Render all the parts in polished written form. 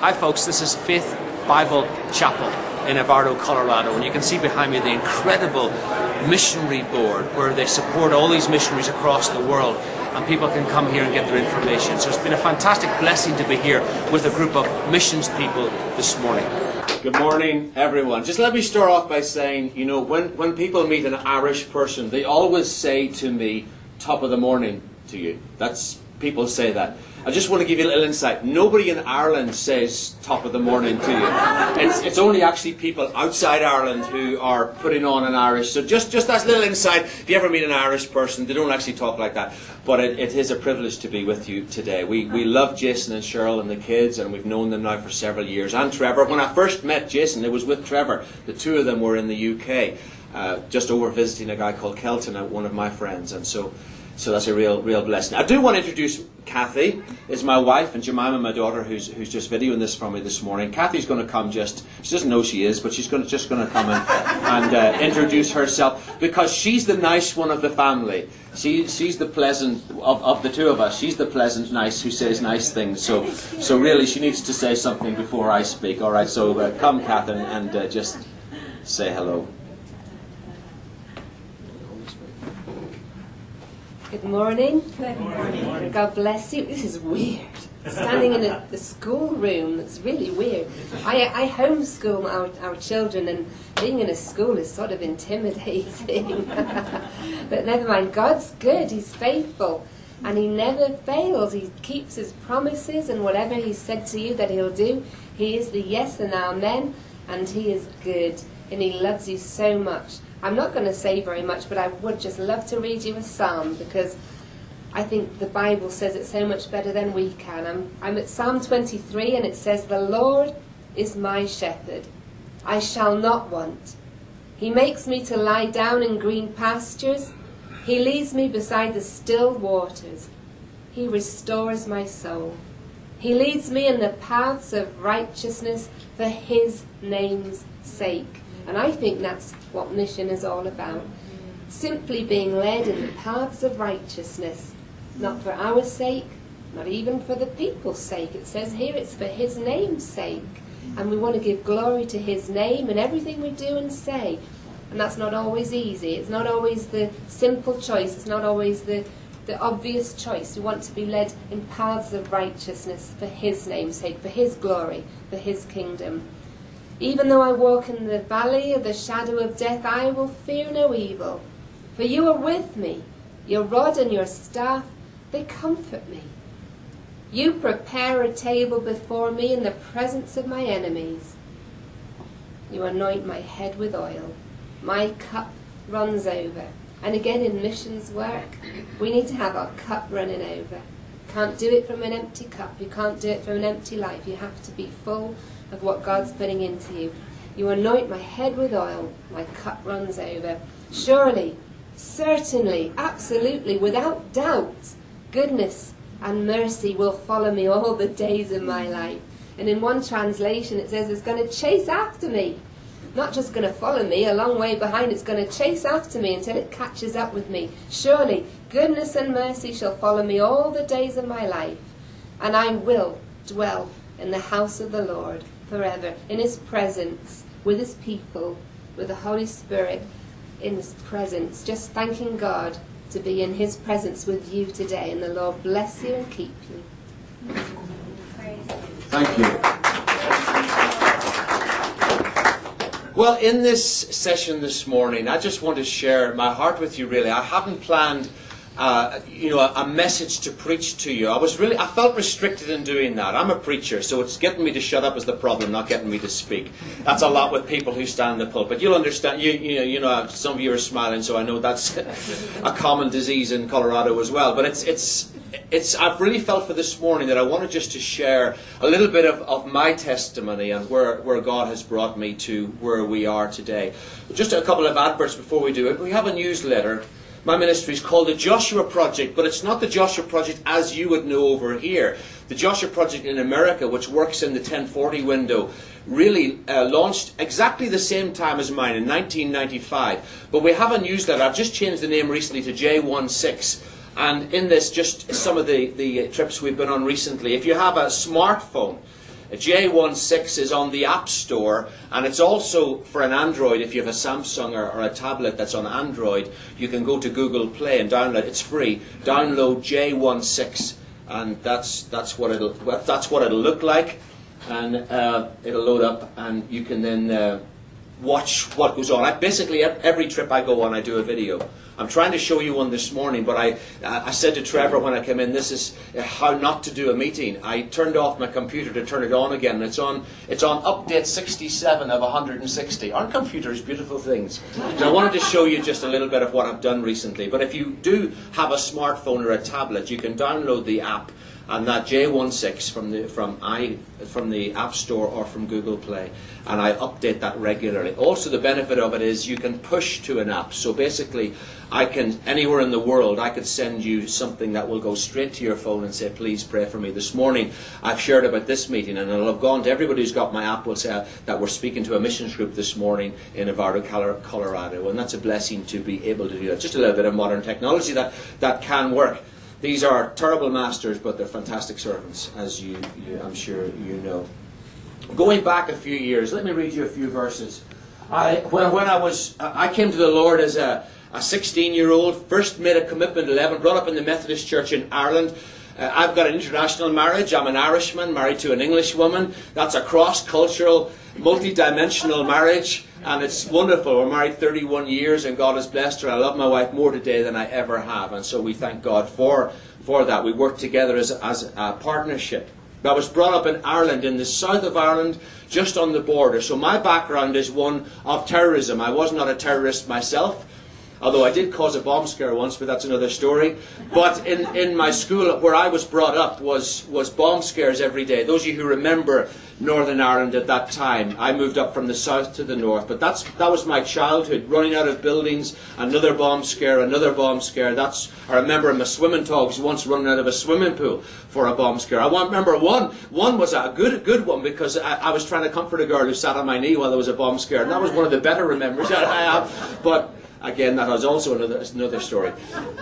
Hi folks, this is Faith Bible Chapel in Navarro, Colorado, and you can see behind me the incredible missionary board where they support all these missionaries across the world, and people can come here and get their information. So it's been a fantastic blessing to be here with a group of missions people this morning. Good morning, everyone. Just let me start off by saying, you know, when people meet an Irish person, they always say to me, top of the morning to you. People say that. I just want to give you a little insight. Nobody in Ireland says top of the morning to you. It's only actually people outside Ireland who are putting on an Irish. So just that little insight. If you ever meet an Irish person, they don't actually talk like that. But it is a privilege to be with you today. We love Jason and Cheryl and the kids, and we've known them now for several years. And Trevor. When I first met Jason, it was with Trevor. The two of them were in the UK, just over visiting a guy called Kelton, one of my friends. And so that's a real blessing. I do want to introduce Kathy, is my wife, and Jemima, my daughter, who's just videoing this for me this morning. Kathy's going to come she doesn't know she is, but she's just going to come and introduce herself, because she's the nice one of the family. She's the pleasant, of the two of us, she's the pleasant, nice, who says nice things. So really she needs to say something before I speak. All right, so come, Kathy, and just say hello. Good morning. Good morning. God bless you. This is weird. Standing in the schoolroom, it's really weird. I homeschool our children, and being in a school is sort of intimidating. But never mind, God's good, He's faithful, and He never fails. He keeps His promises, and whatever He said to you that He'll do, He is the yes and amen, and He is good, and He loves you so much. I'm not going to say very much, but I would just love to read you a psalm, because I think the Bible says it so much better than we can. I'm at Psalm 23, and it says, "The Lord is my shepherd. I shall not want. He makes me to lie down in green pastures. He leads me beside the still waters. He restores my soul. He leads me in the paths of righteousness for His name's sake." And I think that's what mission is all about. Simply being led in the paths of righteousness. Not for our sake, not even for the people's sake. It says here it's for His name's sake. And we want to give glory to His name in everything we do and say. And that's not always easy. It's not always the simple choice. It's not always the obvious choice. We want to be led in paths of righteousness for His name's sake, for His glory, for His kingdom. Even though I walk in the valley of the shadow of death, I will fear no evil. For You are with me. Your rod and Your staff, they comfort me. You prepare a table before me in the presence of my enemies. You anoint my head with oil. My cup runs over. And again, in missions work, we need to have our cup running over. Can't do it from an empty cup. You can't do it from an empty life. You have to be full of what God's putting into you. You anoint my head with oil, my cup runs over. Surely, certainly, absolutely, without doubt, goodness and mercy will follow me all the days of my life. And in one translation it says it's going to chase after me. Not just going to follow me a long way behind, it's going to chase after me until it catches up with me. Surely, goodness and mercy shall follow me all the days of my life, and I will dwell in the house of the Lord forever, in His presence, with His people, with the Holy Spirit in His presence. Just thanking God to be in His presence with you today, and the Lord bless you and keep you. Thank you. Well, in this session this morning, I just want to share my heart with you, really. I haven't planned a message to preach to you. I felt restricted in doing that. I'm a preacher, so it's getting me to shut up is the problem, not getting me to speak. That's a lot with people who stand in the pulpit. You'll understand. You know, some of you are smiling, so I know that's a common disease in Colorado as well. But I've really felt for this morning that I wanted just to share a little bit of my testimony and where God has brought me to where we are today. Just a couple of adverts before we do it. We have a newsletter. My ministry is called the Joshua Project, but it's not the Joshua Project as you would know over here. The Joshua Project in America, which works in the 1040 window, really launched exactly the same time as mine in 1995. But we have a newsletter. I've just changed the name recently to J16. And in this, just some of the trips we've been on recently. If you have a smartphone, J16 is on the App Store, and it's also for an Android. If you have a Samsung or a tablet that's on Android, you can go to Google Play and download it. It's free. Download J16, and that's what it'll look like, and it'll load up, and you can then watch what goes on. Basically, every trip I go on, I do a video. I'm trying to show you one this morning, but I said to Trevor when I came in, this is how not to do a meeting. I turned off my computer to turn it on again, and it's on update 67 of 160. Aren't computers beautiful things? And I wanted to show you just a little bit of what I've done recently. But if you do have a smartphone or a tablet, you can download the app, and that J16 from the App Store or from Google Play, and I update that regularly. Also, the benefit of it is you can push to an app. So basically, I can, anywhere in the world, I could send you something that will go straight to your phone and say, please pray for me. This morning, I've shared about this meeting, and it'll have gone to everybody who's got my app will say that we're speaking to a missions group this morning in Navarro, Colorado, and that's a blessing to be able to do that. Just a little bit of modern technology that can work. These are terrible masters, but they're fantastic servants, as I'm sure you know. Going back a few years, let me read you a few verses. I came to the Lord as a 16-year-old, first made a commitment at 11, brought up in the Methodist Church in Ireland. I've got an international marriage. I'm an Irishman, married to an English woman. That's a cross-cultural, multi-dimensional marriage, and it's wonderful. We're married 31 years, and God has blessed her. I love my wife more today than I ever have, and so we thank God for that. We work together as a partnership. I was brought up in Ireland, in the south of Ireland, just on the border. So my background is one of terrorism. I was not a terrorist myself, although I did cause a bomb scare once, but that's another story. But in my school, where I was brought up, was bomb scares every day. Those of you who remember Northern Ireland at that time, I moved up from the south to the north. But that was my childhood, running out of buildings, another bomb scare, another bomb scare. I remember my swimming togs once running out of a swimming pool for a bomb scare. I remember one was a good one, because I was trying to comfort a girl who sat on my knee while there was a bomb scare. And that was one of the better remembers that I have. But again, that was also another story.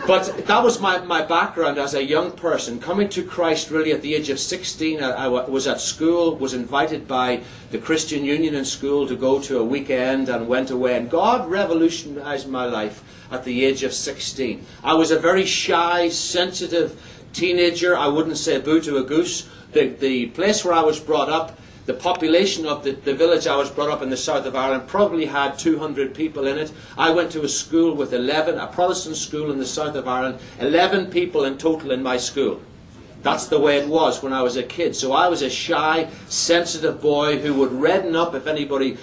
But that was my background as a young person, coming to Christ really at the age of 16. I was at school, was invited by the Christian Union in school to go to a weekend, and went away. And God revolutionized my life at the age of 16. I was a very shy, sensitive teenager. I wouldn't say boo to a goose. The place where I was brought up, the population of the village I was brought up in the south of Ireland probably had 200 people in it. I went to a school with a Protestant school in the south of Ireland, 11 people in total in my school. That's the way it was when I was a kid. So I was a shy, sensitive boy who would redden up if anybody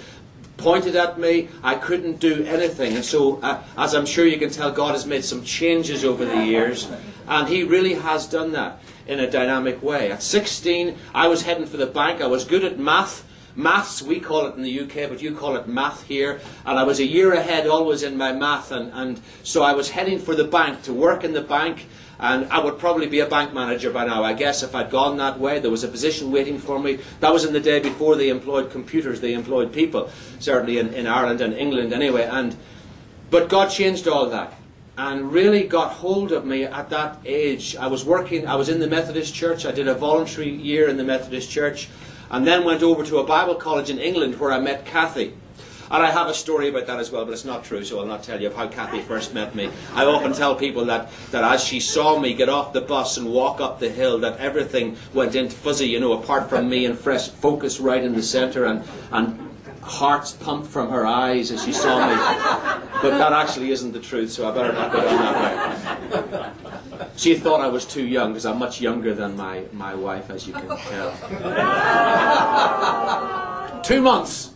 pointed at me. I couldn't do anything. And so, as I'm sure you can tell, God has made some changes over the years, and He really has done that in a dynamic way. At 16, I was heading for the bank. I was good at maths, we call it in the UK, but you call it math here. And I was a year ahead always in my math, and so I was heading for the bank, to work in the bank, and I would probably be a bank manager by now, I guess, if I'd gone that way. There was a position waiting for me. That was in the day before they employed computers. They employed people, certainly in Ireland and England anyway. But God changed all that, and really got hold of me at that age. I was in the Methodist Church. I did a voluntary year in the Methodist Church, and then went over to a Bible college in England where I met Kathy. And I have a story about that as well, but it's not true, so I'll not tell you of how Kathy first met me. I often tell people that as she saw me get off the bus and walk up the hill, that everything went into fuzzy, apart from me, and fresh focus right in the centre, and hearts pumped from her eyes as she saw me. But that actually isn't the truth, so I better not go down that way. She thought I was too young, because I'm much younger than my wife, as you can tell. 2 months.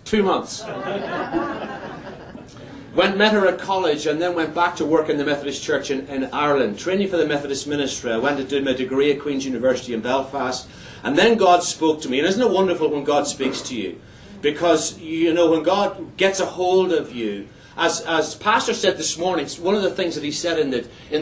Met her at college, and then went back to work in the Methodist Church in Ireland, training for the Methodist ministry. I went to do my degree at Queen's University in Belfast, and then God spoke to me. And isn't it wonderful when God speaks to you? Because, when God gets a hold of you, as Pastor said this morning, one of the things that he said in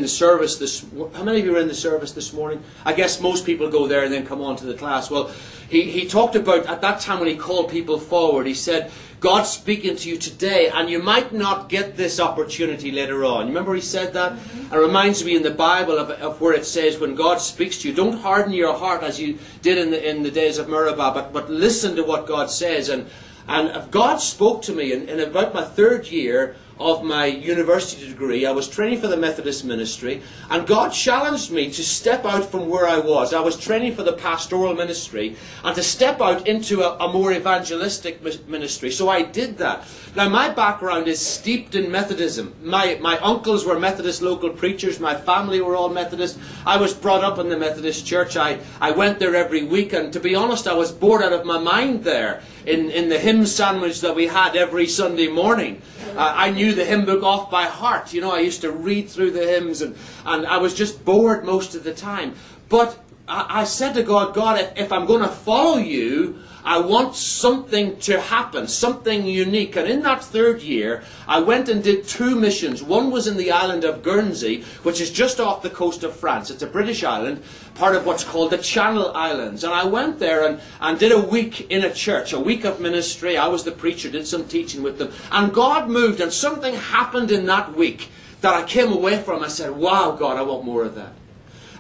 the service how many of you were in the service this morning? I guess most people go there and then come on to the class. Well, he talked about, at that time when he called people forward, he said, God's speaking to you today, and you might not get this opportunity later on. You remember he said that? It reminds me in the Bible of where it says, when God speaks to you, don't harden your heart as you did in the days of Meribah, but listen to what God says. And God spoke to me in about my 3rd year of my university degree. I was training for the Methodist ministry, and God challenged me to step out from where I was. I was training for the pastoral ministry, and to step out into a more evangelistic ministry. So I did that. Now, my background is steeped in Methodism. My uncles were Methodist local preachers. My family were all Methodist. I was brought up in the Methodist church. I went there every week, and to be honest, I was bored out of my mind there in the hymn sandwich that we had every Sunday morning. I knew the hymn book off by heart. You know, I used to read through the hymns, and I was just bored most of the time. But I said to God, God, if I'm going to follow you, I want something to happen, something unique. And in that 3rd year, I went and did 2 missions. One was in the island of Guernsey, which is just off the coast of France. It's a British island, part of what's called the Channel Islands. And I went there and did a week in a church, a week of ministry. I was the preacher, did some teaching with them. And God moved, and something happened in that week that I came away from. I said, wow, God, I want more of that.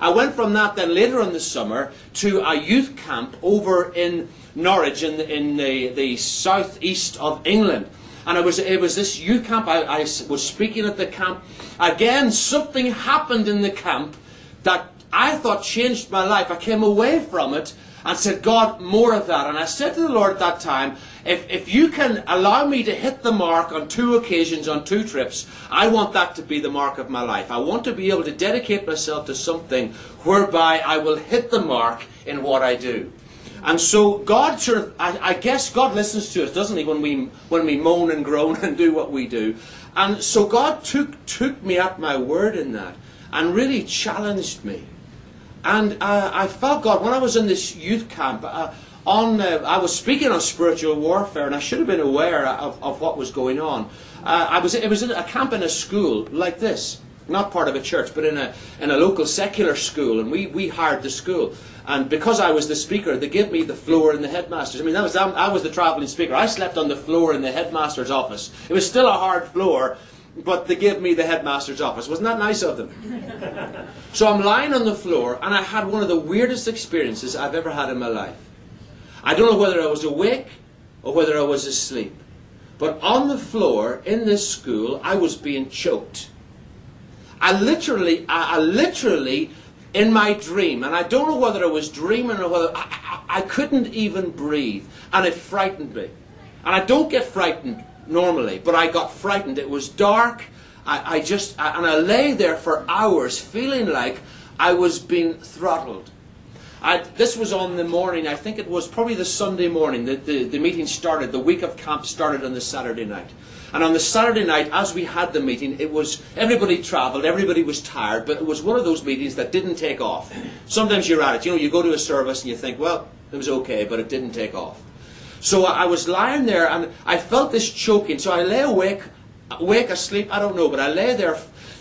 I went from that then later in the summer to a youth camp over in Norwich in the southeast of England. And it was this youth camp. I was speaking at the camp. Again, something happened in the camp that I thought changed my life. I came away from it and said, God, more of that. And I said to the Lord at that time, if you can allow me to hit the mark on 2 occasions, on 2 trips, I want that to be the mark of my life. I want to be able to dedicate myself to something whereby I will hit the mark in what I do. And so God sort of, I guess God listens to us, doesn't he, when we moan and groan and do what we do. And so God took me at my word in that and really challenged me. And I felt God, when I was in this youth camp, I was speaking on spiritual warfare, and I should have been aware of what was going on. It was in a camp in a school like this, not part of a church, but in a local secular school, and we hired the school. And because I was the speaker, they gave me the floor in the headmaster's. I mean, I was the travelling speaker. I slept on the floor in the headmaster's office. It was still a hard floor, but they gave me the headmaster's office. Wasn't that nice of them? So I'm lying on the floor, and I had one of the weirdest experiences I've ever had in my life. I don't know whether I was awake or whether I was asleep. But on the floor in this school, I was being choked. I literally, in my dream, and I don't know whether I was dreaming or whether, I couldn't even breathe. And it frightened me. And I don't get frightened normally, but I got frightened. It was dark. And I lay there for hours feeling like I was being throttled. This was on the morning, I think it was probably the Sunday morning that the meeting started. The week of camp started on the Saturday night. And on the Saturday night, as we had the meeting, everybody travelled, everybody was tired, but it was one of those meetings that didn't take off. Sometimes you're at it, you go to a service and you think, well, it was okay, but it didn't take off. So I was lying there and I felt this choking, so I lay awake, asleep, I don't know, but I lay there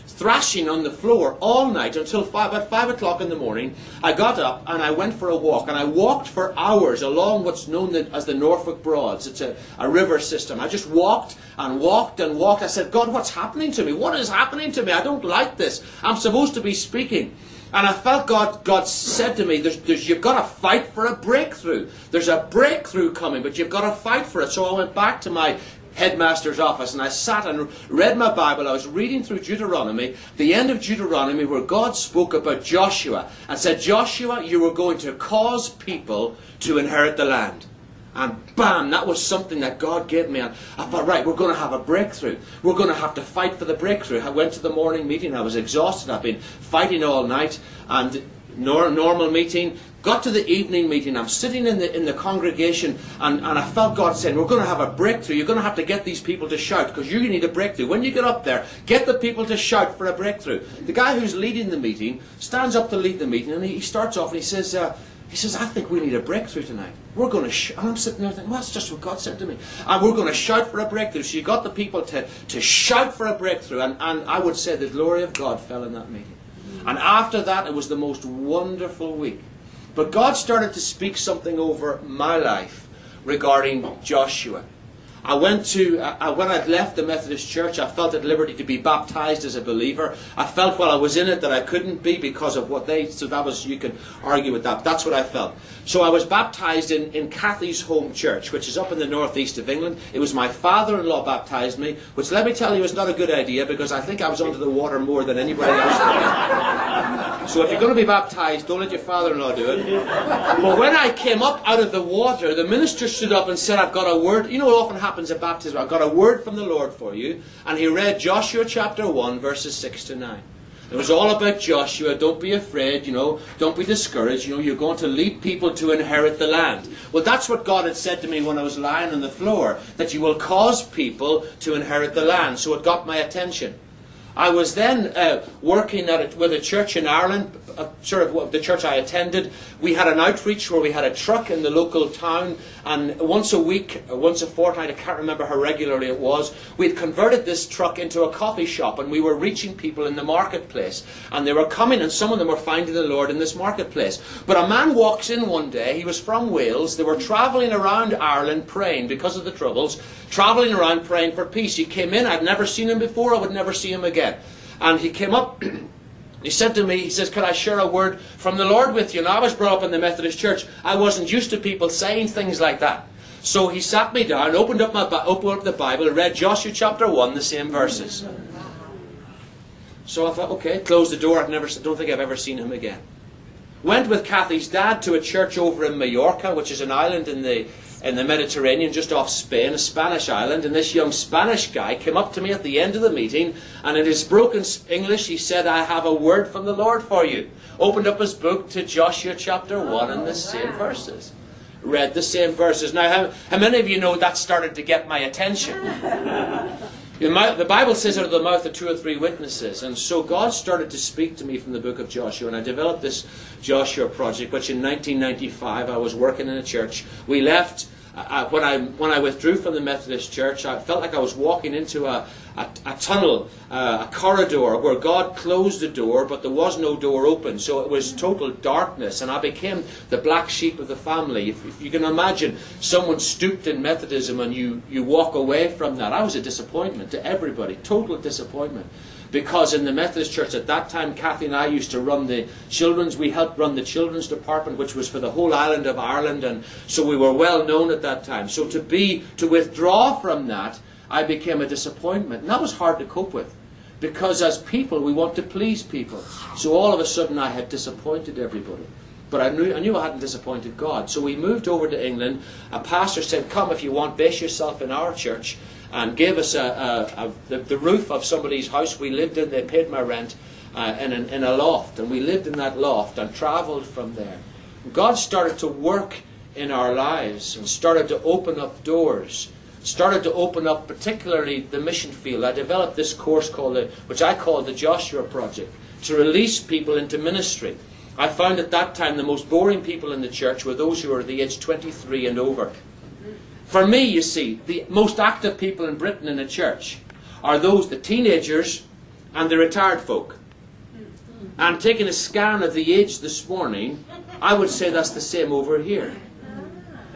thrashing on the floor all night until about 5 o'clock in the morning. I got up and I went for a walk, and I walked for hours along what's known as the Norfolk Broads. It's a river system. I just walked and walked and walked. I said, God, what's happening to me? What is happening to me? I don't like this. I'm supposed to be speaking. And I felt God said to me, you've got to fight for a breakthrough. There's a breakthrough coming, but you've got to fight for it. So I went back to my headmaster's office and I sat and read my Bible. I was reading through Deuteronomy, the end of Deuteronomy, where God spoke about Joshua and said, Joshua, you are going to cause people to inherit the land. And bam, that was something that God gave me. And I thought, right, we're going to have a breakthrough. We're going to have to fight for the breakthrough. I went to the morning meeting. I was exhausted. I've been fighting all night. And normal meeting. Got to the evening meeting. I'm sitting in the congregation, and I felt God saying, we're going to have a breakthrough. You're going to have to get these people to shout, because you need a breakthrough. When you get up there, get the people to shout for a breakthrough. The guy who's leading the meeting stands up to lead the meeting, and he starts off and he says, I think we need a breakthrough tonight. We're going to and I'm sitting there thinking, well, that's just what God said to me. And we're going to shout for a breakthrough. So you got the people to shout for a breakthrough. And I would say the glory of God fell in that meeting. And after that, it was the most wonderful week. But God started to speak something over my life regarding Joshua. When I'd left the Methodist Church, I felt at liberty to be baptized as a believer. I felt while I was in it that I couldn't be because of what so that was, you can argue with that. That's what I felt. So I was baptized in Cathy's home church, which is up in the northeast of England. It was my father-in-law baptized me, which, let me tell you, is not a good idea, because I think I was under the water more than anybody else did. So if you're going to be baptized, don't let your father-in-law do it. But when I came up out of the water, the minister stood up and said, I've got a word. You know what often happens at baptism? I've got a word from the Lord for you. And he read Joshua chapter 1, verses 6 to 9. It was all about Joshua. Don't be afraid, don't be discouraged. You're going to lead people to inherit the land. Well, that's what God had said to me when I was lying on the floor, that you will cause people to inherit the land. So it got my attention. I was then working with a church in Ireland, the church I attended. We had an outreach where we had a truck in the local town, and once a week, once a fortnight, I can't remember how regularly it was, we had converted this truck into a coffee shop, and we were reaching people in the marketplace. And they were coming, and some of them were finding the Lord in this marketplace. But a man walks in one day. He was from Wales. They were travelling around Ireland praying because of the troubles, travelling around praying for peace. He came in. I'd never seen him before. I would never see him again. And he came up, he said to me, he says, could I share a word from the Lord with you? And I was brought up in the Methodist Church. I wasn't used to people saying things like that. So he sat me down, opened up the Bible, read Joshua chapter 1, the same verses. So I thought, okay, closed the door. Don't think I've ever seen him again. Went with Cathy's dad to a church over in Mallorca, which is an island in the Mediterranean, just off Spain, a Spanish island. And this young Spanish guy came up to me at the end of the meeting, and in his broken English he said, I have a word from the Lord for you. Opened up his book to Joshua chapter 1 and the same verses. Read the same verses. Now, how many of you know that started to get my attention? The Bible says out of the mouth of 2 or 3 witnesses. And so God started to speak to me from the book of Joshua. And I developed this Joshua project, which in 1995 I was working in a church. We left, when I withdrew from the Methodist Church, I felt like I was walking into a tunnel, a corridor where God closed the door, but there was no door open. So it was total darkness, and I became the black sheep of the family. If you can imagine someone stooped in Methodism and you walk away from that. I was a disappointment to everybody, total disappointment. Because in the Methodist Church at that time, Cathy and I used to run we helped run the children's department, which was for the whole island of Ireland, and so we were well known at that time. So to withdraw from that, I became a disappointment. And that was hard to cope with. Because as people, we want to please people. So all of a sudden I had disappointed everybody. But I knew I hadn't disappointed God. So we moved over to England. A pastor said, come if you want, base yourself in our church. And gave us the roof of somebody's house we lived in. They paid my rent in a loft. And we lived in that loft and travelled from there. God started to work in our lives and started to open up doors. Started to open up particularly the mission field. I developed this course which I called the Joshua Project, to release people into ministry. I found at that time the most boring people in the church were those who were the age 23 and over. For me, you see, the most active people in Britain in a church are the teenagers and the retired folk. And taking a scan of the age this morning, I would say that's the same over here.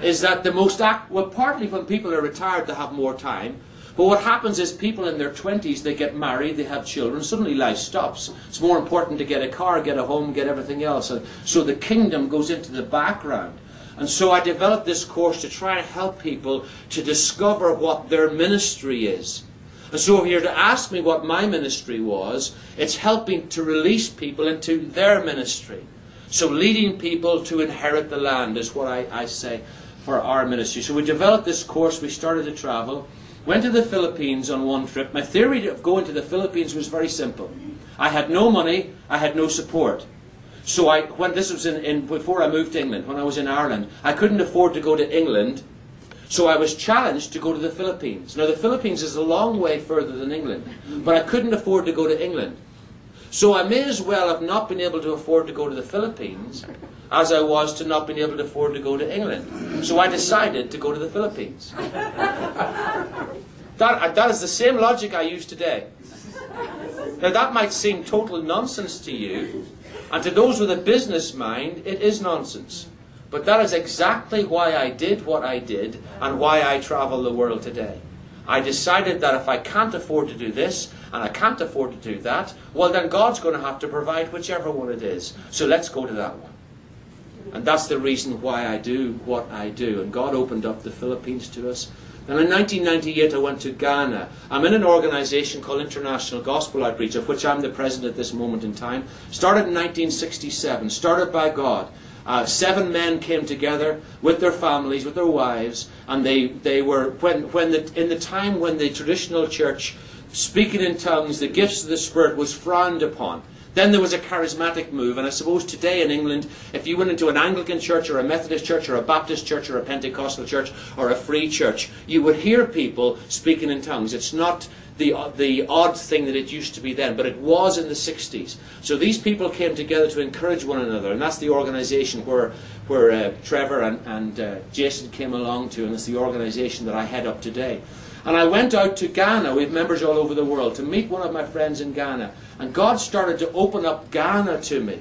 Is that the most partly when people are retired they have more time, but what happens is people in their 20s, they get married, they have children, suddenly life stops. It's more important to get a car, get a home, get everything else, and so the kingdom goes into the background. And so I developed this course to try and help people to discover what their ministry is. And so if you're to ask me what my ministry was, it's helping to release people into their ministry. So leading people to inherit the land is what I say for our ministry. So we developed this course, we started to travel, went to the Philippines on one trip. My theory of going to the Philippines was very simple. I had no money, I had no support. So when this was before I moved to England, when I was in Ireland, I couldn't afford to go to England, so I was challenged to go to the Philippines. Now the Philippines is a long way further than England, but I couldn't afford to go to England. So I may as well have not been able to afford to go to the Philippines as I was to not being able to afford to go to England. So I decided to go to the Philippines. That is the same logic I use today. Now that might seem total nonsense to you, and to those with a business mind, it is nonsense. But that is exactly why I did what I did and why I travel the world today. I decided that if I can't afford to do this and I can't afford to do that, well then God's going to have to provide whichever one it is. So let's go to that one. And that's the reason why I do what I do. And God opened up the Philippines to us. And in 1998 I went to Ghana. I'm in an organisation called International Gospel Outreach, of which I'm the president at this moment in time. Started in 1967, started by God. 7 men came together with their families, with their wives, and they were, in the time when the traditional church, speaking in tongues, the gifts of the Spirit was frowned upon. Then there was a charismatic move, and I suppose today in England, if you went into an Anglican church or a Methodist church or a Baptist church or a Pentecostal church or a free church, you would hear people speaking in tongues. It's not the odd thing that it used to be then, but it was in the 60s. So these people came together to encourage one another, and that's the organisation where Trevor and Jason came along to, and it's the organisation that I head up today. And I went out to Ghana, we have members all over the world, to meet one of my friends in Ghana. And God started to open up Ghana to me.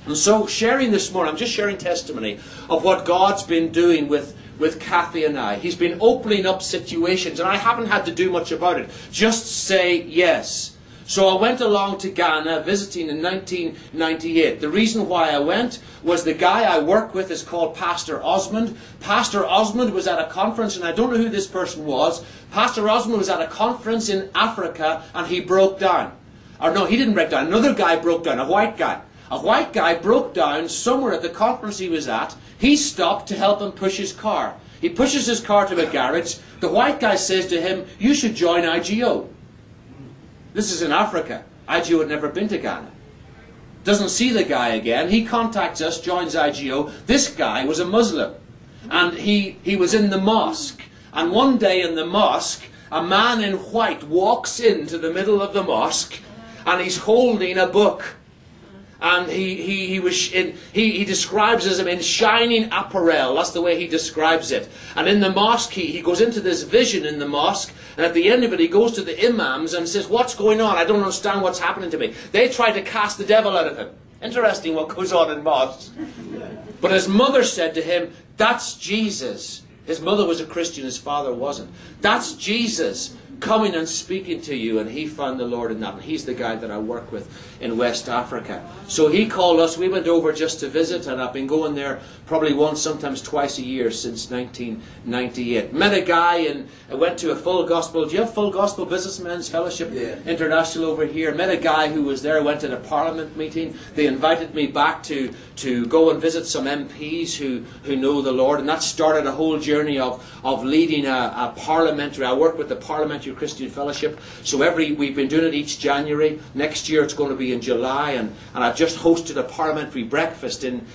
And so sharing this morning, I'm just sharing testimony of what God's been doing with Kathy and I. He's been opening up situations, and I haven't had to do much about it. Just say yes. So I went along to Ghana, visiting in 1998. The reason why I went was the guy I work with is called Pastor Osmond. Pastor Osmond was at a conference, and I don't know who this person was. Pastor Osmond was at a conference in Africa, and he broke down. Or no, he didn't break down. Another guy broke down, a white guy. A white guy broke down somewhere at the conference he was at. He stopped to help him push his car. He pushes his car to a garage. The white guy says to him, "You should join IGO." This is in Africa. IGO had never been to Ghana. Doesn't see the guy again. He contacts us, joins IGO. This guy was a Muslim. And he was in the mosque. And one day in the mosque, a man in white walks into the middle of the mosque, and he's holding a book. And he describes him in shining apparel. That's the way he describes it. And in the mosque, he goes into this vision in the mosque. And at the end of it, he goes to the imams and says, "What's going on? I don't understand what's happening to me." They try to cast the devil out of him. Interesting what goes on in mosques. But his mother said to him, "That's Jesus." His mother was a Christian, his father wasn't. "That's Jesus coming and speaking to you." And he found the Lord in that. And he's the guy that I work with in West Africa. So he called us. We went over just to visit, and I've been going there probably once, sometimes twice a year since 1998. Met a guy and I went to a Full Gospel. Do you have Full Gospel Businessmen's Fellowship International over here? Met a guy who was there. Went to a Parliament meeting. They invited me back to go and visit some MPs who know the Lord, and that started a whole journey of leading a parliamentary. I work with the Parliamentary Christian Fellowship, so we've been doing it each January. Next year it's going to be in July, and I've just hosted a parliamentary breakfast in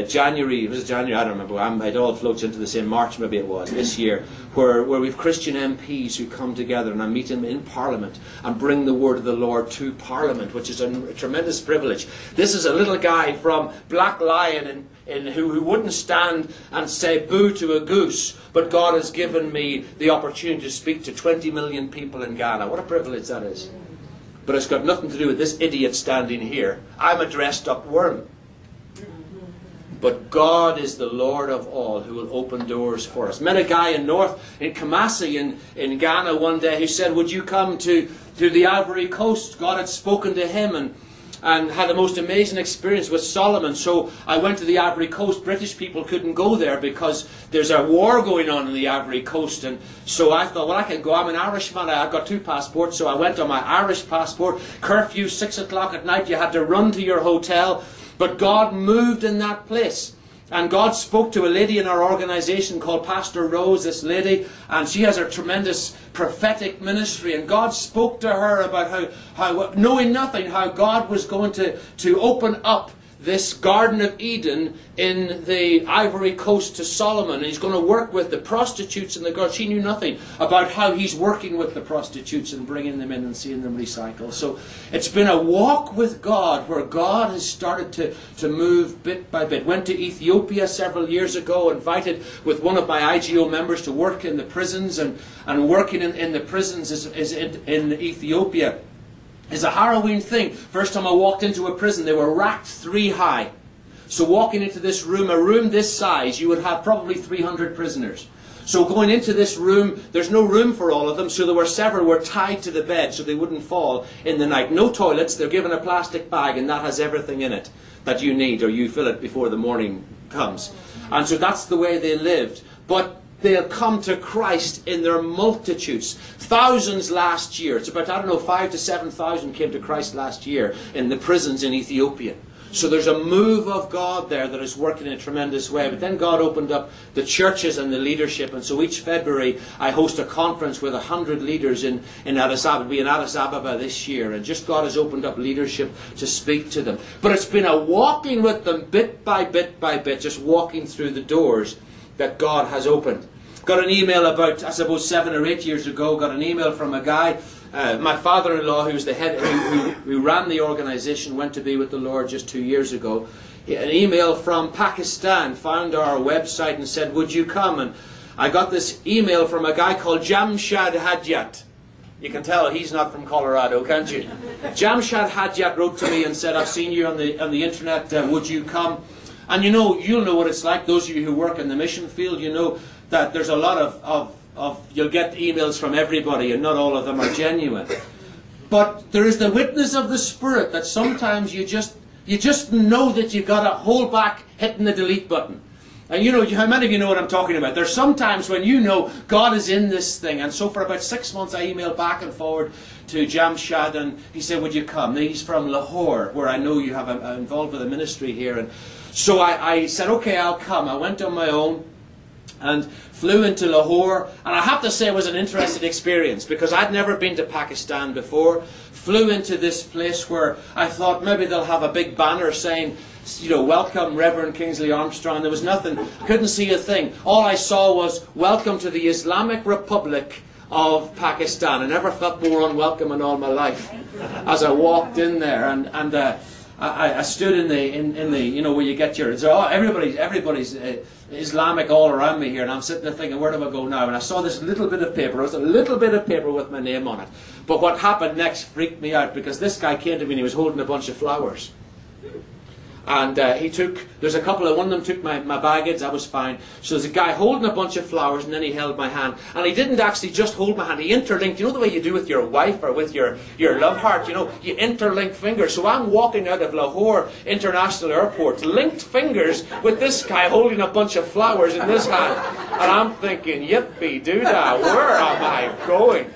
January. It was January, I don't remember. It all floats into the same March, maybe it was this year, where we've Christian MPs who come together, and I meet them in Parliament and bring the word of the Lord to Parliament, which is a tremendous privilege. This is a little guy from Black Lion who wouldn't stand and say boo to a goose, but God has given me the opportunity to speak to 20 million people in Ghana. What a privilege that is. But it's got nothing to do with this idiot standing here. I'm a dressed up worm. But God is the Lord of all, who will open doors for us. Met a guy in Kumasi in Ghana one day who said, "Would you come to the Ivory Coast?" God had spoken to him and had the most amazing experience with Solomon. So I went to the Ivory Coast. British people couldn't go there because there's a war going on in the Ivory Coast. And so I thought, well, I can go. I'm an Irishman. I've got 2 passports. So I went on my Irish passport. Curfew, 6 o'clock at night. You had to run to your hotel. But God moved in that place. And God spoke to a lady in our organisation called Pastor Rose, this lady, and she has a tremendous prophetic ministry. And God spoke to her about how knowing nothing, how God was going to open up this Garden of Eden in the Ivory Coast to Solomon. And he's going to work with the prostitutes and the girls. She knew nothing about how he's working with the prostitutes and bringing them in and seeing them recycle. So it's been a walk with God where God has started to move bit by bit. Went to Ethiopia several years ago, invited with one of my IGO members to work in the prisons. And working in the prisons is in Ethiopia is a harrowing thing. First time I walked into a prison, they were racked 3 high. So walking into this room, a room this size, you would have probably 300 prisoners. So going into this room, there's no room for all of them, so there were several were tied to the bed so they wouldn't fall in the night. No toilets, they're given a plastic bag and that has everything in it that you need, or you fill it before the morning comes. And so that's the way they lived. But they'll come to Christ in their multitudes. Thousands last year. It's about, 5,000 to 7,000 came to Christ last year in the prisons in Ethiopia. So there's a move of God there that is working in a tremendous way. But then God opened up the churches and the leadership. And so each February I host a conference with 100 leaders in Addis Ababa. It'll be in Addis Ababa this year. And just God has opened up leadership to speak to them. But it's been a walking with them bit by bit by bit. Just walking through the doors that God has opened. Got an email about, I suppose, 7 or 8 years ago. Got an email from a guy. My father-in-law, who was the head, who ran the organisation, went to be with the Lord just 2 years ago. An email from Pakistan, found our website and said, would you come? And I got this email from a guy called Jamshad Hajjat. You can tell he's not from Colorado, can't you? Jamshad Hajjat wrote to me and said, I've seen you on the internet, would you come? And you'll know what it's like, those of you who work in the mission field, you know that there's a lot of you'll get emails from everybody and not all of them are genuine. But there is the witness of the Spirit that sometimes you just know that you've got to hold back hitting the delete button. And how many of you know what I'm talking about? There's sometimes when you know God is in this thing. And so for about 6 months I emailed back and forward to Jamshad and he said, would you come? Now, he's from Lahore, where I know you have involved with a ministry here. And so I said, okay, I'll come. I went on my own and flew into Lahore, and I have to say it was an interesting experience because I'd never been to Pakistan before. Flew into this place where I thought maybe they'll have a big banner saying, welcome Reverend Kingsley Armstrong. There was nothing, I couldn't see a thing. All I saw was, welcome to the Islamic Republic of Pakistan. I never felt more unwelcome in all my life as I walked in there, and I stood in the where you get your, everybody's Islamic all around me here, and I'm sitting there thinking, where do I go now? And I saw this little bit of paper. It was a little bit of paper with my name on it. But what happened next freaked me out, because this guy came to me and he was holding a bunch of flowers. And there's a couple of, one of them took my baggage, I was fine. So there's a guy holding a bunch of flowers, and then he held my hand. And he didn't actually just hold my hand, he interlinked, the way you do with your wife or with your love heart, you interlink fingers. So I'm walking out of Lahore International Airport, linked fingers with this guy holding a bunch of flowers in this hand. And I'm thinking, yippee-doo-dah, where am I going?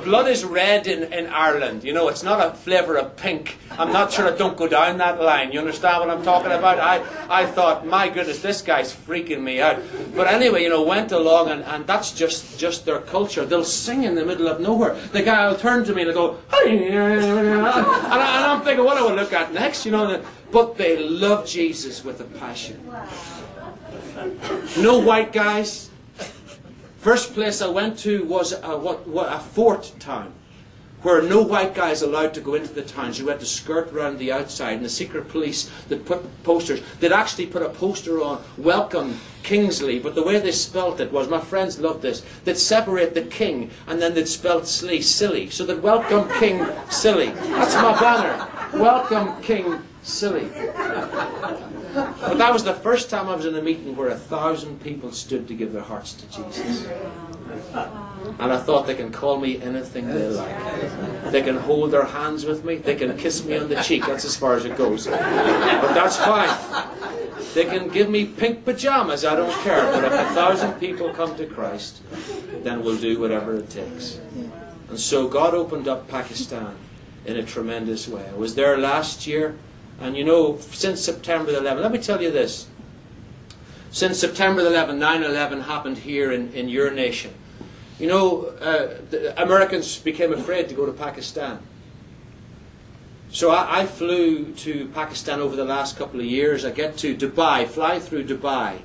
Blood is red in Ireland. It's not a flavour of pink. I'm not sure I don't go down that line. You understand what I'm talking about? I thought, my goodness, this guy's freaking me out. But anyway, went along, and that's just their culture. They'll sing in the middle of nowhere. The guy will turn to me and he'll go, and I'm thinking, what do I look at next? But they love Jesus with a passion. No white guys. First place I went to was a fort town, where no white guys allowed to go into the towns. You had to skirt around the outside, and the secret police that put posters, they'd actually put a poster on, welcome Kingsley, but the way they spelt it was, my friends loved this, they'd separate the king, and then they'd spell silly, so that welcome King Silly. That's my banner, welcome King Silly. But that was the first time I was in a meeting where 1,000 people stood to give their hearts to Jesus. And I thought, they can call me anything they like. They can hold their hands with me. They can kiss me on the cheek. That's as far as it goes. But that's fine. They can give me pink pajamas. I don't care. But if 1,000 people come to Christ, then we'll do whatever it takes. And so God opened up Pakistan in a tremendous way. I was there last year. And since September the 11th, let me tell you this. Since September the 11th, 9/11 happened here in your nation. The Americans became afraid to go to Pakistan. So I flew to Pakistan over the last couple of years. I get to Dubai, fly through Dubai.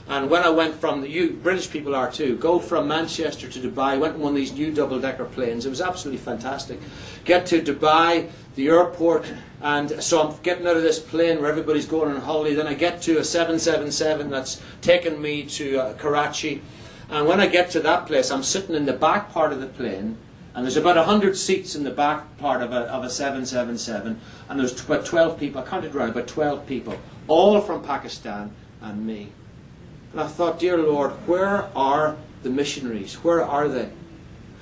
And when I went from, British people are too, go from Manchester to Dubai, went in one of these new double-decker planes. It was absolutely fantastic. Get to Dubai, the airport, and so I'm getting out of this plane where everybody's going on holiday. Then I get to a 777 that's taken me to Karachi. And when I get to that place, I'm sitting in the back part of the plane, And there's about 100 seats in the back part of a 777. And there's about 12 people, I counted around, about 12 people, all from Pakistan and me. And I thought, dear Lord, where are the missionaries? Where are they?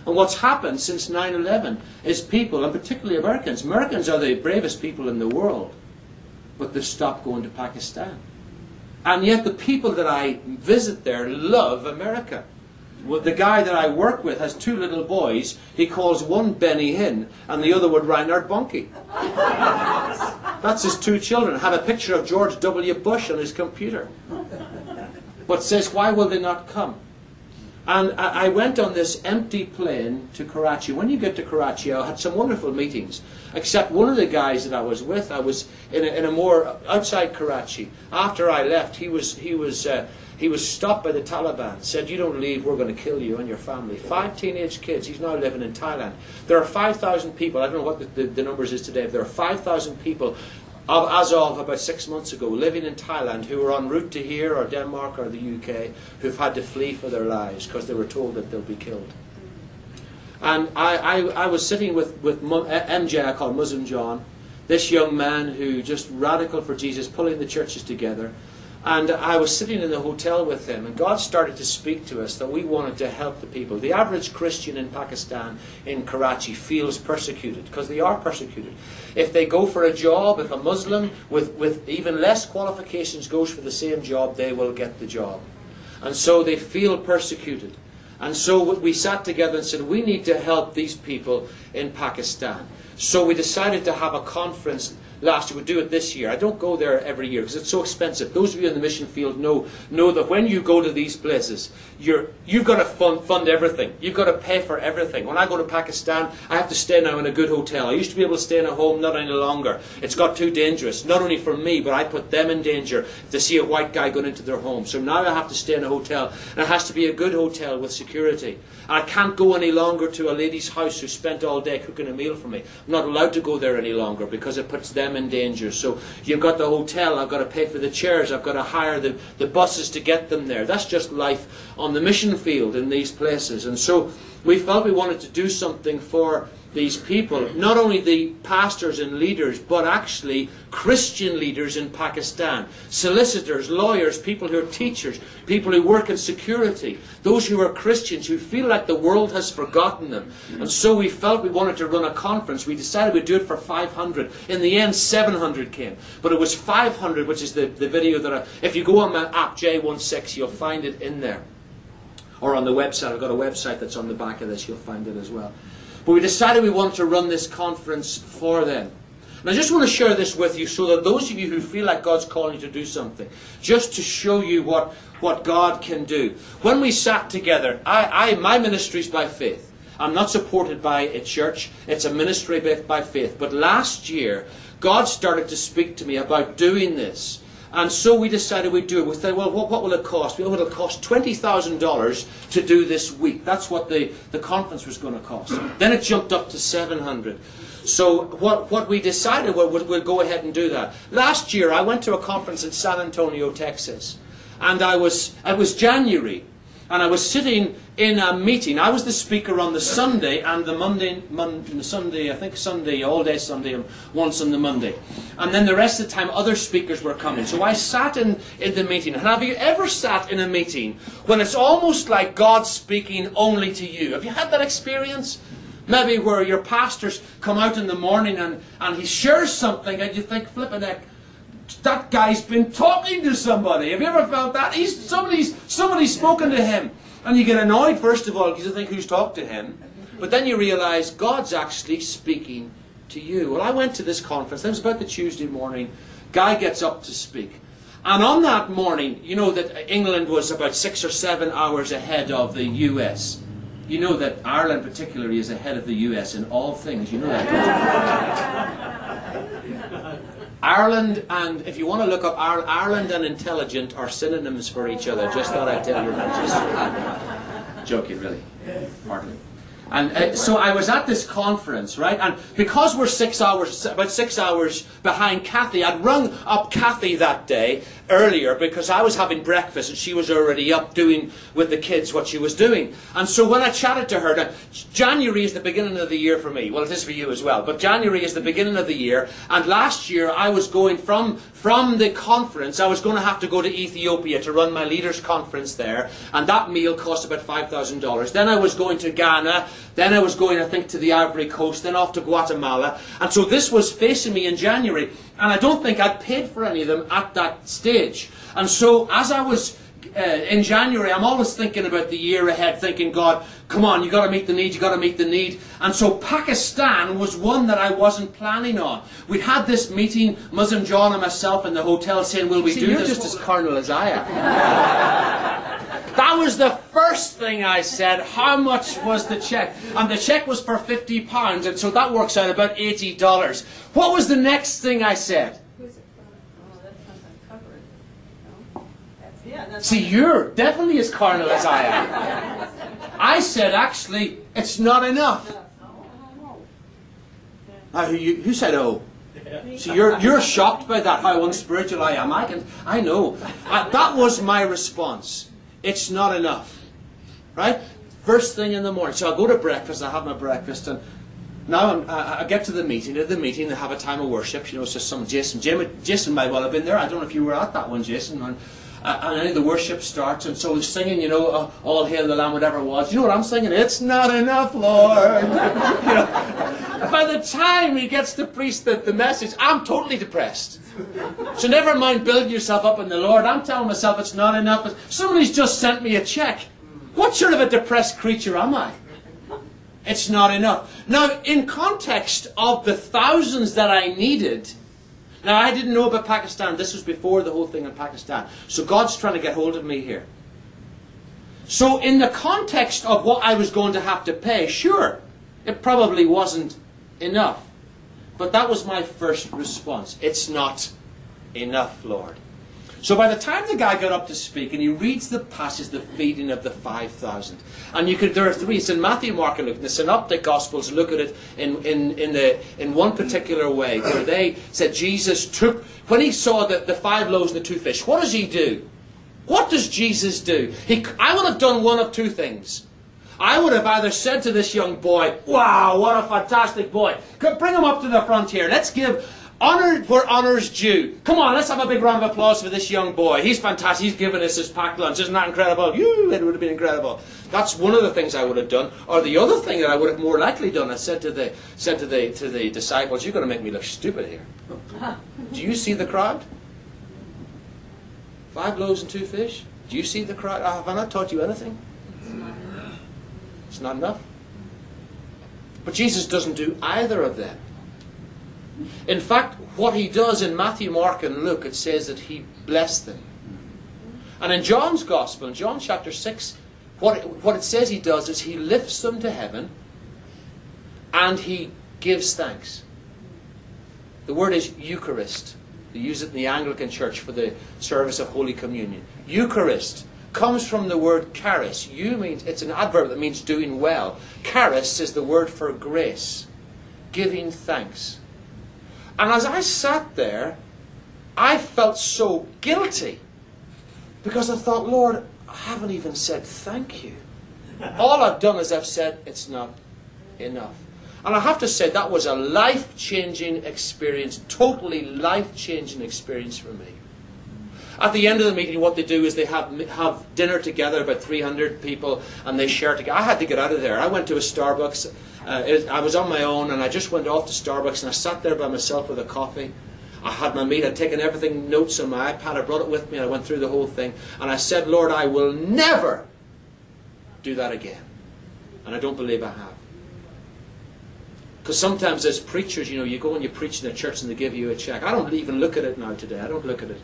And what's happened since 9/11 is people, and particularly Americans are the bravest people in the world, but they've stopped going to Pakistan. And yet the people that I visit there love America. Well, the guy that I work with has 2 little boys. He calls one Benny Hinn and the other one Reinhard Bonnke. That's his 2 children. Had a picture of George W. Bush on his computer. But says, why will they not come? And I went on this empty plane to Karachi. When you get to Karachi, I had some wonderful meetings. Except one of the guys that I was with, I was in a more outside Karachi. After I left, he was stopped by the Taliban. Said, "You don't leave, we're going to kill you and your family." 5 teenage kids. He's now living in Thailand. There are 5,000 people. I don't know what the numbers is today. But there are 5,000 people. As of about 6 months ago, living in Thailand, who were en route to here or Denmark or the UK, who've had to flee for their lives because they were told that they'll be killed. And I was sitting with MJ, I call him Muslim John, this young man who just radical for Jesus, pulling the churches together. And I was sitting in the hotel with him, and God started to speak to us that we wanted to help the people. The average Christian in Pakistan, in Karachi, feels persecuted, because they are persecuted. If they go for a job, if a Muslim with even less qualifications goes for the same job, they will get the job. And so they feel persecuted. And so we sat together and said, we need to help these people in Pakistan. So we decided to have a conference last year. We'd do it this year. I don't go there every year because it's so expensive. Those of you in the mission field know that when you go to these places, you've got to fund everything. You've got to pay for everything. When I go to Pakistan, I have to stay now in a good hotel. I used to be able to stay in a home, not any longer. It's got too dangerous, not only for me, but I put them in danger if they see a white guy going into their home. So now I have to stay in a hotel, and it has to be a good hotel with security. And I can't go any longer to a lady's house who spent all day cooking a meal for me. I'm not allowed to go there any longer because it puts them in danger. So you've got the hotel, I've got to pay for the chairs, I've got to hire the buses to get them there. That's just life on the mission field in these places. And so we felt we wanted to do something for these people, not only the pastors and leaders, but actually Christian leaders in Pakistan, solicitors, lawyers, people who are teachers, people who work in security, those who are Christians who feel like the world has forgotten them. And so we felt we wanted to run a conference. We decided we'd do it for 500. In the end, 700 came. But it was 500, which is the video that if you go on my app, J16, you'll find it in there. Or on the website. I've got a website that's on the back of this. You'll find it as well. But we decided we wanted to run this conference for them. And I just want to share this with you so that those of you who feel like God's calling you to do something, just to show you what God can do. When we sat together, my ministry is by faith. I'm not supported by a church. It's a ministry by faith. But last year, God started to speak to me about doing this. And so we decided we'd do it. We said, well, what will it cost? Well, it'll cost $20,000 to do this week. That's what the conference was going to cost. Then it jumped up to 700. So what we decided, we'll go ahead and do that. Last year, I went to a conference in San Antonio, Texas. And it was January. And I was sitting in a meeting. I was the speaker on the Sunday and the Sunday, I think Sunday, all day Sunday, and once on the Monday. And then the rest of the time, other speakers were coming. So I sat in the meeting. And have you ever sat in a meeting when it's almost like God speaking only to you? Have you had that experience? Maybe where your pastors come out in the morning and he shares something and you think, flippin' heck, that guy's been talking to somebody. Have you ever felt that? Somebody's spoken to him. And you get annoyed, first of all, because you think, who's talked to him? But then you realize God's actually speaking to you. Well, I went to this conference. It was about the Tuesday morning. Guy gets up to speak. And on that morning, you know that England was about 6 or 7 hours ahead of the US. You know that Ireland particularly is ahead of the US in all things. You know that, don't you? Ireland and, if you want to look up, Ireland and intelligent are synonyms for each other. Just thought I'd tell you that. Just joking, really. Hardly. And so I was at this conference, right? And because we're about 6 hours behind Kathy, I'd rung up Kathy that day earlier because I was having breakfast and she was already up doing with the kids what she was doing. And so when I chatted to her, now, January is the beginning of the year for me. Well, it is for you as well. But January is the beginning of the year. And last year I was going from the conference, I was going to have to go to Ethiopia to run my leaders conference there. And that meal cost about $5,000. Then I was going to Ghana. Then I was going, I think, to the Ivory Coast, then off to Guatemala. And so this was facing me in January. And I don't think I'd paid for any of them at that stage. And so as I was in January, I'm always thinking about the year ahead, thinking, God, come on, you've got to meet the need, you've got to meet the need. And so Pakistan was one that I wasn't planning on. We'd had this meeting, Muslim John and myself in the hotel saying, will we do this? You're just as carnal as I am. That was the first thing I said. How much was the check? And the check was for £50, and so that works out about $80. What was the next thing I said? Who's it from? Oh, that's not uncovered. No? That's See, you're definitely as carnal as I am. I said, actually, it's not enough. Who said, oh? See, you're shocked by that, how unspiritual I am. I know. That was my response. It's not enough. Right? First thing in the morning. So I go to breakfast, I have my breakfast, and now I get to the meeting. At the meeting, they have a time of worship. You know, it's just some Jason might well have been there. I don't know if you were at that one, Jason. And then the worship starts, and so he's singing, you know, All Hail the Lamb, whatever it was. You know what I'm singing? It's not enough, Lord. You know, by the time he gets to preach the message, I'm totally depressed. So never mind building yourself up in the Lord. I'm telling myself it's not enough. Somebody's just sent me a check. What sort of a depressed creature am I? It's not enough. Now, in context of the thousands that I needed, now I didn't know about Pakistan. This was before the whole thing in Pakistan. So God's trying to get hold of me here. So in the context of what I was going to have to pay, sure, it probably wasn't enough. But that was my first response. It's not enough, Lord. So by the time the guy got up to speak, and he reads the passage, the feeding of the 5,000, and there are three. It's in Matthew, Mark, and Luke. The Synoptic Gospels look at it in one particular way, where they said Jesus took, when he saw the 5 loaves and the 2 fish, what does he do? What does Jesus do? I would have done one of two things. I would have either said to this young boy, wow, what a fantastic boy. Bring him up to the front here. Let's give honour where honour's due. Come on, let's have a big round of applause for this young boy. He's fantastic. He's given us his packed lunch. Isn't that incredible? It would have been incredible. That's one of the things I would have done. Or the other thing that I would have more likely done, I said to the disciples, you're going to make me look stupid here. Do you see the crowd? 5 loaves and 2 fish? Do you see the crowd? Have I not taught you anything? It's not enough. But Jesus doesn't do either of them. In fact, what he does in Matthew, Mark, and Luke, it says that he blessed them. And in John's Gospel, in John chapter 6, what it says he does is he lifts them to heaven and he gives thanks. The word is Eucharist. They use it in the Anglican Church for the service of Holy Communion. Eucharist comes from the word charis. It's an adverb that means doing well. Charis is the word for grace, giving thanks. And as I sat there, I felt so guilty because I thought, Lord, I haven't even said thank you. All I've done is I've said it's not enough. And I have to say that was a life-changing experience, totally life-changing experience for me. At the end of the meeting, what they do is they have dinner together, about 300 people, and they share together. I had to get out of there. I went to a Starbucks. I was on my own, and I just went off to Starbucks, and I sat there by myself with a coffee. I had my meat. I'd taken everything, notes on my iPad. I brought it with me, and I went through the whole thing. And I said, Lord, I will never do that again. And I don't believe I have. Because sometimes as preachers, you go and you preach in a church and they give you a check. I don't even look at it now today. I don't look at it.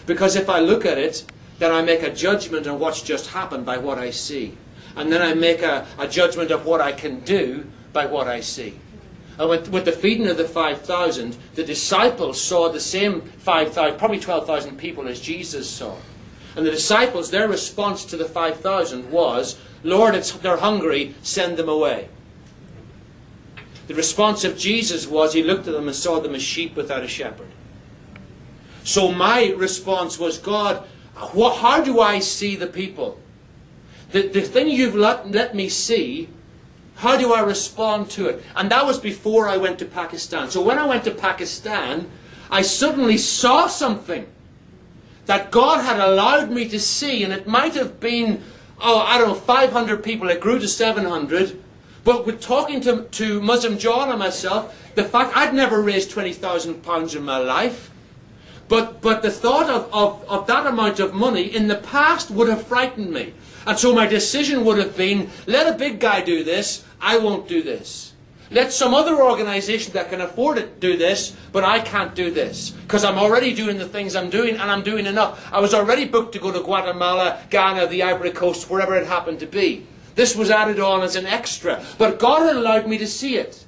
Because if I look at it, then I make a judgment on what's just happened by what I see. And then I make a judgment of what I can do by what I see. And with the feeding of the 5,000, the disciples saw the same 5,000, probably 12,000 people as Jesus saw. And the disciples, their response to the 5,000 was, Lord, they're hungry, send them away. The response of Jesus was, he looked at them and saw them as sheep without a shepherd. So my response was, God, how do I see the people? The thing you've let me see, how do I respond to it? And that was before I went to Pakistan. So when I went to Pakistan, I suddenly saw something that God had allowed me to see. And it might have been, 500 people. It grew to 700. But with talking to Muslim John and myself, the fact I'd never raised £20,000 in my life. But the thought of that amount of money in the past would have frightened me. And so my decision would have been, let a big guy do this, I won't do this. Let some other organisation that can afford it do this, but I can't do this. Because I'm already doing the things I'm doing, and I'm doing enough. I was already booked to go to Guatemala, Ghana, the Ivory Coast, wherever it happened to be. This was added on as an extra. But God had allowed me to see it.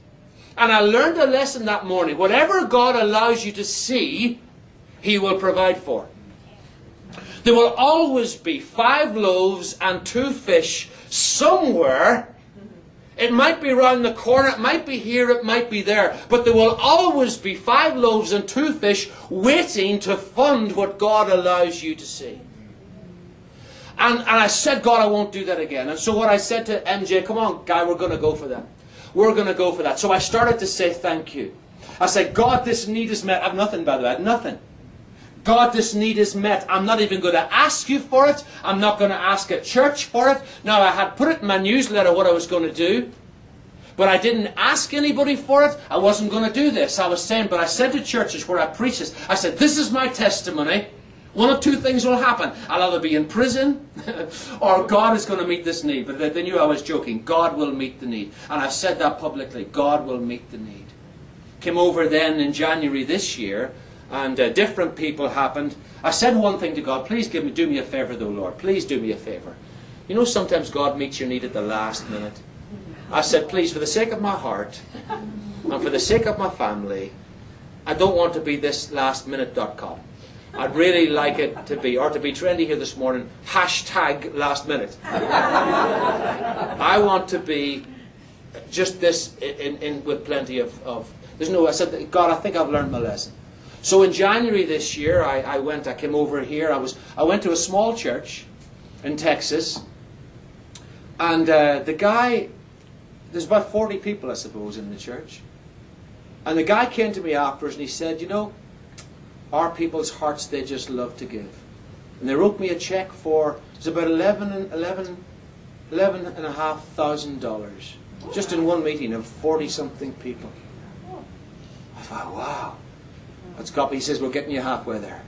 And I learned a lesson that morning. Whatever God allows you to see, He will provide for. There will always be 5 loaves and 2 fish somewhere. It might be around the corner, it might be here, it might be there. But there will always be 5 loaves and 2 fish waiting to fund what God allows you to see. And I said, God, I won't do that again. And so what I said to MJ, come on, guy, we're going to go for that. We're going to go for that. So I started to say thank you. I said, God, this need is met. I have nothing, by the way. I have nothing. God, this need is met. I'm not even going to ask you for it. I'm not going to ask at church for it. Now, I had put it in my newsletter what I was going to do. But I didn't ask anybody for it. I wasn't going to do this. I was saying, but I said to churches where I preach this, I said, this is my testimony. One of 2 things will happen. I'll either be in prison or God is going to meet this need. But they knew I was joking. God will meet the need. And I've said that publicly. God will meet the need. Came over then in January this year, and different people happened. I said one thing to God, please do me a favour though, Lord. Please do me a favour. You know, sometimes God meets your need at the last minute. I said, please, for the sake of my heart, and for the sake of my family, I don't want to be this lastminute.com. I'd really like it to be, or to be trendy here this morning, hashtag last minute. I want to be just this with plenty of there's no, I said, God, I think I've learned my lesson. So in January this year, I came over here. I went to a small church in Texas, and the guy, there's about 40 people, I suppose, in the church. And the guy came to me afterwards and he said, you know, our people's hearts, they just love to give. And they wrote me a check for, it was about $11,500, just in one meeting of 40-something people. I thought, wow. That's got me. He says, we're getting you halfway there.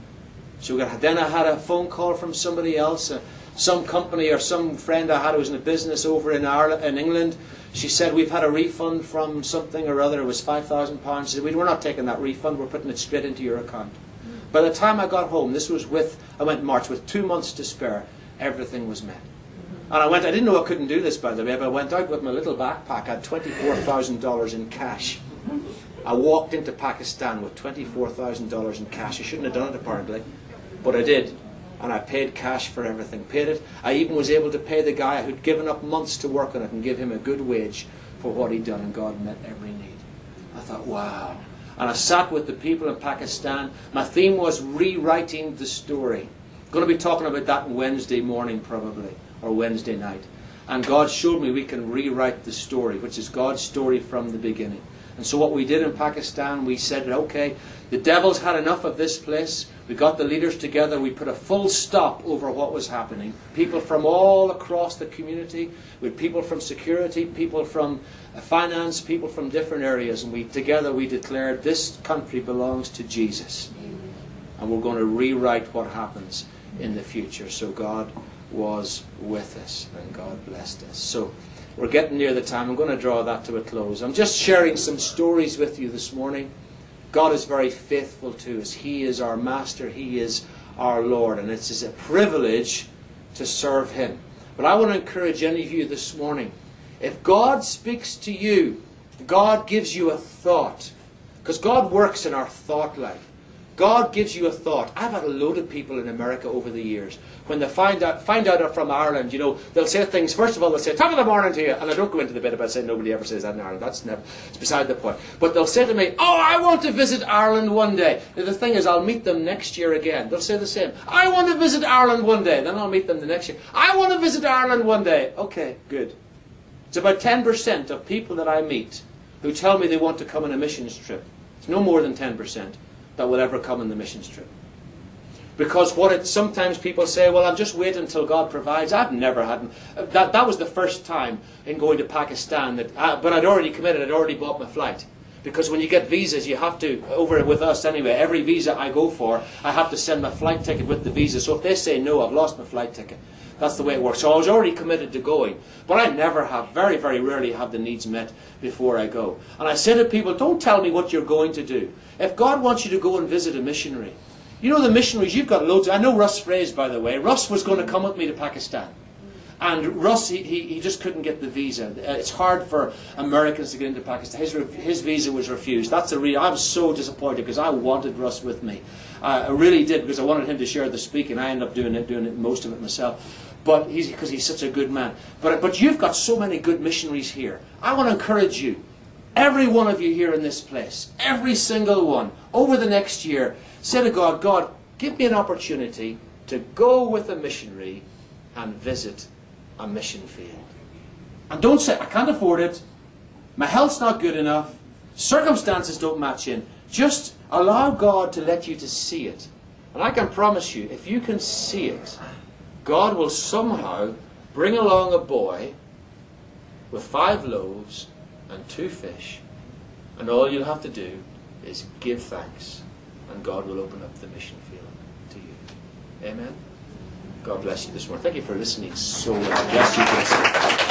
So then I had a phone call from somebody else, some company or some friend I had who was in a business over in Ireland, in England. She said, we've had a refund from something or other. It was £5,000. She said, we're not taking that refund. We're putting it straight into your account. By the time I got home, this was I went in March, with 2 months to spare, everything was met. And I didn't know I couldn't do this, by the way, but I went out with my little backpack. I had $24,000 in cash. I walked into Pakistan with $24,000 in cash. I shouldn't have done it, apparently, but I did. And I paid cash for everything, paid it. I even was able to pay the guy who'd given up months to work on it and give him a good wage for what he'd done, and God met every need. I thought, wow. And I sat with the people in Pakistan. My theme was rewriting the story. I'm going to be talking about that on Wednesday morning probably, or Wednesday night. And God showed me we can rewrite the story, which is God's story from the beginning. And so what we did in Pakistan, we said, okay, the devil's had enough of this place. We got the leaders together. We put a full stop over what was happening. People from all across the community, with people from security, people from finance, people from different areas. And together we declared this country belongs to Jesus. And we're going to rewrite what happens in the future. So God was with us, and God blessed us. So we're getting near the time. I'm going to draw that to a close. I'm just sharing some stories with you this morning. God is very faithful to us. He is our Master. He is our Lord. And it's a privilege to serve Him. But I want to encourage any of you this morning. If God speaks to you, God gives you a thought. Because God works in our thought life. God gives you a thought. I've had a load of people in America over the years. When they find out I'm from Ireland, you know, they'll say things. First of all, they'll say, top of the morning to you. And I don't go into the bit about saying nobody ever says that in Ireland. It's beside the point. But they'll say to me, oh, I want to visit Ireland one day. Now, the thing is, I'll meet them next year again. They'll say the same. I want to visit Ireland one day. Then I'll meet them the next year. I want to visit Ireland one day. Okay, good. It's about 10% of people that I meet who tell me they want to come on a missions trip. It's no more than 10% that will ever come on the missions trip. Because sometimes people say, well, I'll just wait until God provides. I've never had... That was the first time in going to Pakistan. But I'd already committed. I'd already bought my flight. Because when you get visas, you have to, over with us anyway, every visa I go for, I have to send my flight ticket with the visa. So if they say no, I've lost my flight ticket. That's the way it works. So I was already committed to going. But I never have, very, very rarely have the needs met before I go. And I say to people, don't tell me what you're going to do. If God wants you to go and visit a missionary, you know the missionaries, you've got loads. I know Russ Fraze, by the way. Russ was going to come with me to Pakistan. And Russ, he just couldn't get the visa. It's hard for Americans to get into Pakistan. His visa was refused. That's the reason. I was so disappointed because I wanted Russ with me. I really did, because I wanted him to share the speaking. I ended up doing it most of it myself. But because he's such a good man. But you've got so many good missionaries here. I want to encourage you, every one of you here in this place, every single one, over the next year, say to God, God, give me an opportunity to go with a missionary and visit a mission field. And don't say, I can't afford it, my health's not good enough, circumstances don't match in. Just allow God to let you to see it. And I can promise you, if you can see it, God will somehow bring along a boy with 5 loaves and 2 fish, and all you'll have to do is give thanks, and God will open up the mission field to you. Amen? God bless you this morning. Thank you for listening so well. Bless you.